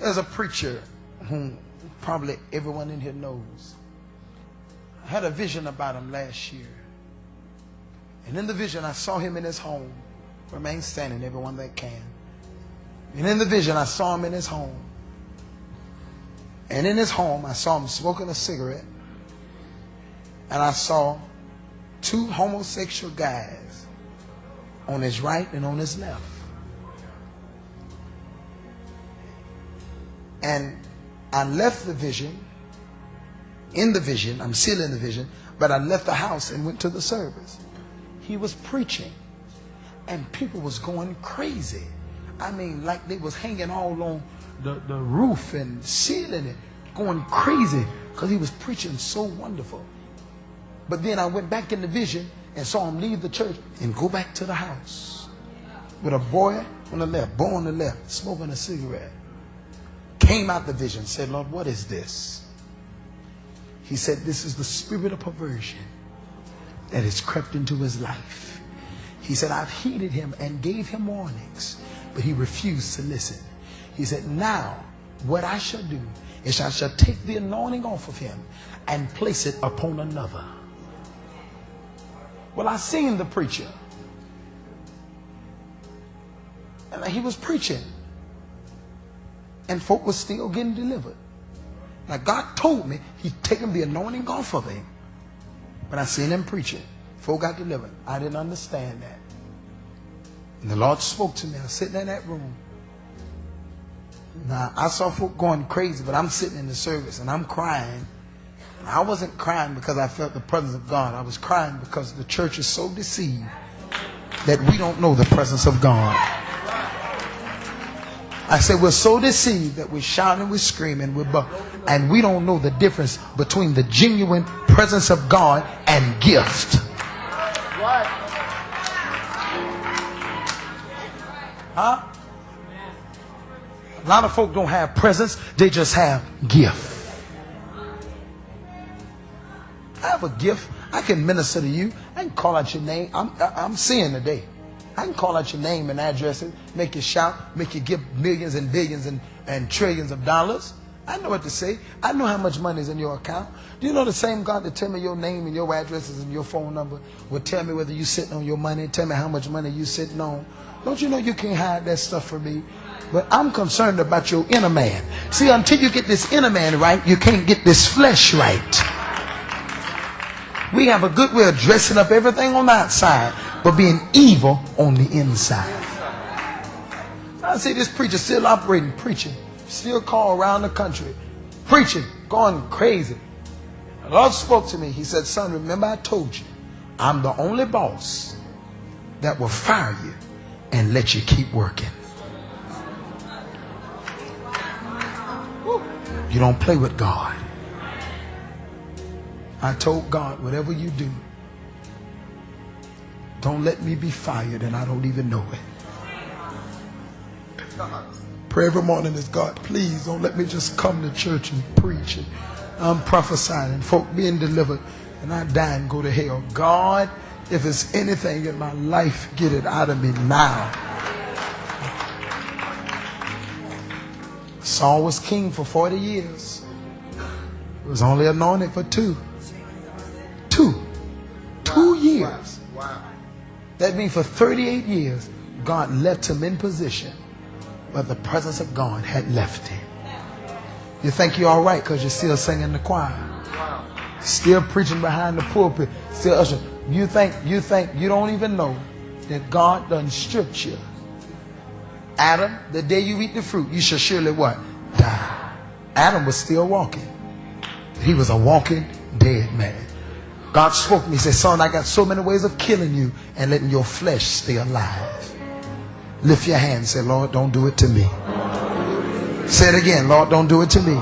There's a preacher whom probably everyone in here knows. I had a vision about him last year. And in the vision, I saw him in his home. Remain standing, everyone that can. And in the vision, I saw him in his home. And in his home, I saw him smoking a cigarette. And I saw two homosexual guys on his right and on his left. And I left the vision. In the vision, I'm still in the vision, but I left the house and went to the service. He was preaching, and people was going crazy. I mean, like they was hanging all on the roof and ceiling it, going crazy because he was preaching so wonderful. But then I went back in the vision and saw him leave the church and go back to the house with a boy on the left, boy on the left, smoking a cigarette. Came out the vision, said, Lord, what is this? He said, this is the spirit of perversion that has crept into his life. He said, I've heeded him and gave him warnings, but he refused to listen. He said, now what I shall do is I shall take the anointing off of him and place it upon another. Well, I seen the preacher, and he was preaching, and folk was still getting delivered. Now God told me he'd taken the anointing off of him, but I seen him preaching. Folk got delivered. I didn't understand that. And the Lord spoke to me. I was sitting in that room. Now I saw folk going crazy, but I'm sitting in the service and I'm crying. I wasn't crying because I felt the presence of God. I was crying because the church is so deceived that we don't know the presence of God. I said we're so deceived that we're shouting, we're screaming, and we don't know the difference between the genuine presence of God and gift. Huh? A lot of folk don't have presence, they just have gift. I have a gift. I can minister to you. I can call out your name. I'm seeing today. I can call out your name and address it, make you shout, make you give millions and billions and trillions of dollars. I know what to say. I know how much money is in your account. Do you know the same God that tell me your name and your addresses and your phone number will tell me whether you're sitting on your money, tell me how much money you're sitting on? Don't you know you can't hide that stuff from me? But I'm concerned about your inner man. See, until you get this inner man right, you can't get this flesh right. We have a good way of dressing up everything on the outside, but being evil on the inside. I see this preacher still operating, preaching, still called around the country, preaching, going crazy. The Lord spoke to me. He said, son, remember I told you, I'm the only boss that will fire you and let you keep working. You don't play with God. I told God, whatever you do, don't let me be fired and I don't even know it. Pray every morning is, God, please don't let me just come to church and preach and I'm prophesying and folk being delivered and I die and go to hell. God, if there's anything in my life, get it out of me now. Saul was king for 40 years. He was only anointed for 2 years. That means for 38 years, God left him in position, but the presence of God had left him. You think you're all right because you're still singing the choir, still preaching behind the pulpit, still ushering. You think you don't even know that God done stripped you. Adam, the day you eat the fruit, you shall surely what? Die. Adam was still walking. He was a walking dead man. God spoke to me. He said, son, I got so many ways of killing you and letting your flesh stay alive. Lift your hand and say, Lord, don't do it to me. Say it again, Lord, don't do it to me.